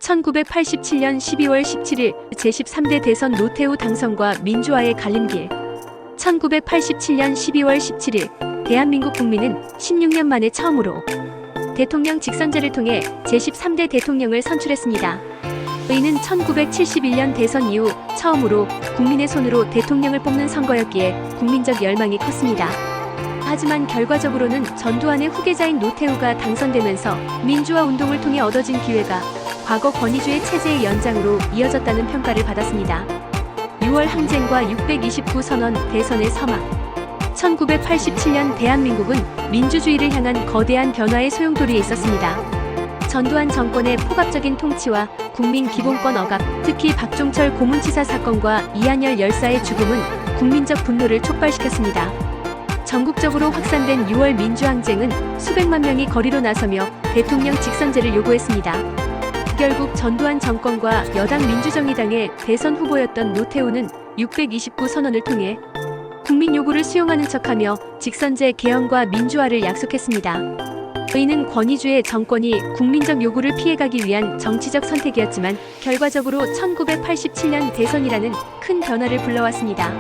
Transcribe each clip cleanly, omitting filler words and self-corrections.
1987년 12월 17일 제13대 대선 노태우 당선과 민주화의 갈림길. 1987년 12월 17일 대한민국 국민은 16년 만에 처음으로 대통령 직선제를 통해 제13대 대통령을 선출했습니다. 이는 1971년 대선 이후 처음으로 국민의 손으로 대통령을 뽑는 선거였기에 국민적 열망이 컸습니다. 하지만 결과적으로는 전두환의 후계자인 노태우가 당선되면서 민주화 운동을 통해 얻어진 기회가 과거 권위주의 체제의 연장으로 이어졌다는 평가를 받았습니다. 6월 항쟁과 629 선언 대선의 서막. 1987년 대한민국은 민주주의를 향한 거대한 변화의 소용돌이에 있었습니다. 전두환 정권의 폭압적인 통치와 국민 기본권 억압, 특히 박종철 고문치사 사건과 이한열 열사의 죽음은 국민적 분노를 촉발시켰습니다. 전국적으로 확산된 6월 민주항쟁은 수백만 명이 거리로 나서며 대통령 직선제를 요구했습니다. 결국 전두환 정권과 여당 민주정의당의 대선 후보였던 노태우는 629 선언을 통해 국민 요구를 수용하는 척하며 직선제 개헌과 민주화를 약속했습니다. 이는 권위주의 정권이 국민적 요구를 피해가기 위한 정치적 선택이었지만 결과적으로 1987년 대선이라는 큰 변화를 불러왔습니다.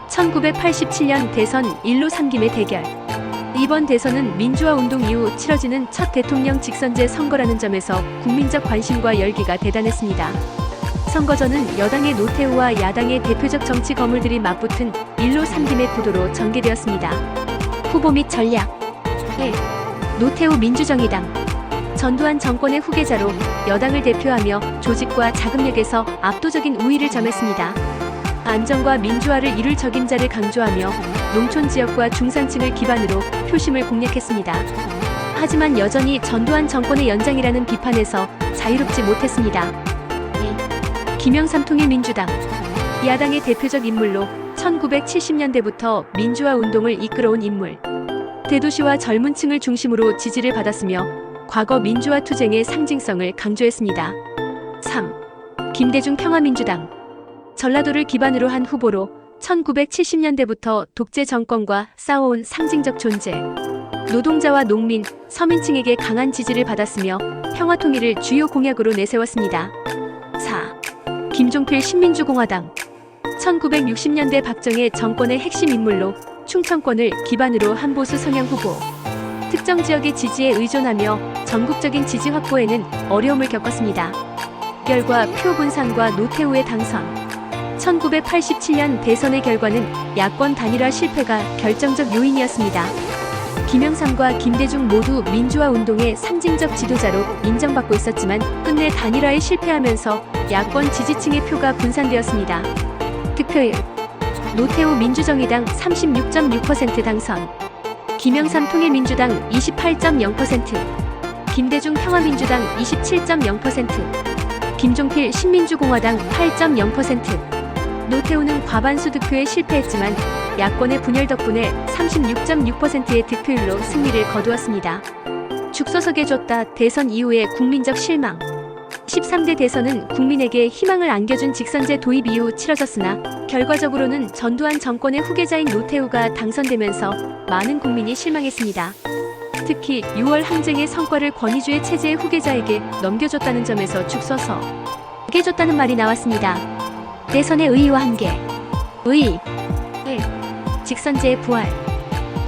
1987년 대선 1로 3김의 대결. 이번 대선은 민주화 운동 이후 치러지는 첫 대통령 직선제 선거라는 점에서 국민적 관심과 열기가 대단했습니다. 선거전은 여당의 노태우와 야당의 대표적 정치 거물들이 맞붙은 1로 3김의 구도로 전개되었습니다. 후보 및 전략. 1. 노태우 민주정의당. 전두환 정권의 후계자로 여당을 대표하며 조직과 자금력에서 압도적인 우위를 점했습니다. 안정과 민주화를 이룰 적임자를 강조하며 농촌 지역과 중산층을 기반으로 표심을 공략했습니다. 하지만 여전히 전두환 정권의 연장이라는 비판에서 자유롭지 못했습니다. 2. 김영삼 통일민주당. 야당의 대표적 인물로 1970년대부터 민주화 운동을 이끌어온 인물. 대도시와 젊은 층을 중심으로 지지를 받았으며 과거 민주화 투쟁의 상징성을 강조했습니다. 3. 김대중 평화민주당. 전라도를 기반으로 한 후보로 1970년대부터 독재 정권과 싸워온 상징적 존재. 노동자와 농민, 서민층에게 강한 지지를 받았으며 평화통일을 주요 공약으로 내세웠습니다. 4. 김종필 신민주공화당. 1960년대 박정희 정권의 핵심 인물로 충청권을 기반으로 한 보수 성향 후보. 특정 지역의 지지에 의존하며 전국적인 지지 확보에는 어려움을 겪었습니다. 결과 표 분산과 노태우의 당선. 1987년 대선의 결과는 야권 단일화 실패가 결정적 요인이었습니다. 김영삼과 김대중 모두 민주화 운동의 상징적 지도자로 인정받고 있었지만 끝내 단일화에 실패하면서 야권 지지층의 표가 분산되었습니다. 득표율. 노태우 민주정의당 36.6% 당선. 김영삼 통일민주당 28.0%. 김대중 평화민주당 27.0%. 김종필 신민주공화당 8.0%. 노태우는 과반수 득표에 실패했지만 야권의 분열 덕분에 36.6%의 득표율로 승리를 거두었습니다. 죽서서게 줬다 대선 이후의 국민적 실망. 13대 대선은 국민에게 희망을 안겨준 직선제 도입 이후 치러졌으나 결과적으로는 전두환 정권의 후계자인 노태우가 당선되면서 많은 국민이 실망했습니다. 특히 6월 항쟁의 성과를 권위주의 체제의 후계자에게 넘겨줬다는 점에서 죽서서게 줬다는 말이 나왔습니다. 대선의 의의와 한계. 의의. 1. 직선제의 부활.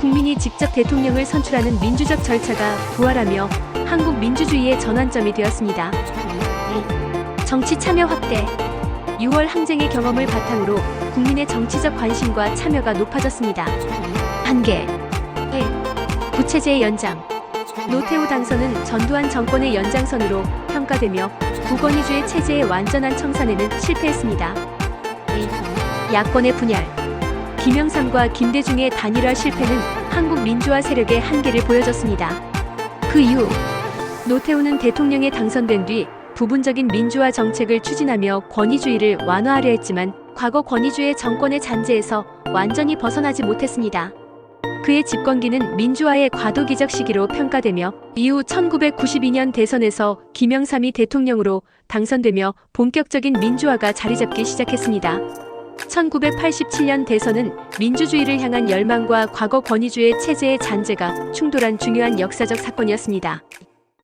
국민이 직접 대통령을 선출하는 민주적 절차가 부활하며 한국 민주주의의 전환점이 되었습니다. 2. 정치 참여 확대. 6월 항쟁의 경험을 바탕으로 국민의 정치적 관심과 참여가 높아졌습니다. 한계. 1. 부체제의 연장. 노태우 당선은 전두환 정권의 연장선으로 평가되며 구권위주의 체제의 완전한 청산에는 실패했습니다. 2. 야권의 분열. 김영삼과 김대중의 단일화 실패는 한국 민주화 세력의 한계를 보여줬습니다. 그 이후 노태우는 대통령에 당선된 뒤 부분적인 민주화 정책을 추진하며 권위주의를 완화하려 했지만 과거 권위주의 정권의 잔재에서 완전히 벗어나지 못했습니다. 그의 집권기는 민주화의 과도기적 시기로 평가되며 이후 1992년 대선에서 김영삼이 대통령으로 당선되며 본격적인 민주화가 자리잡기 시작했습니다. 1987년 대선은 민주주의를 향한 열망과 과거 권위주의 체제의 잔재가 충돌한 중요한 역사적 사건이었습니다.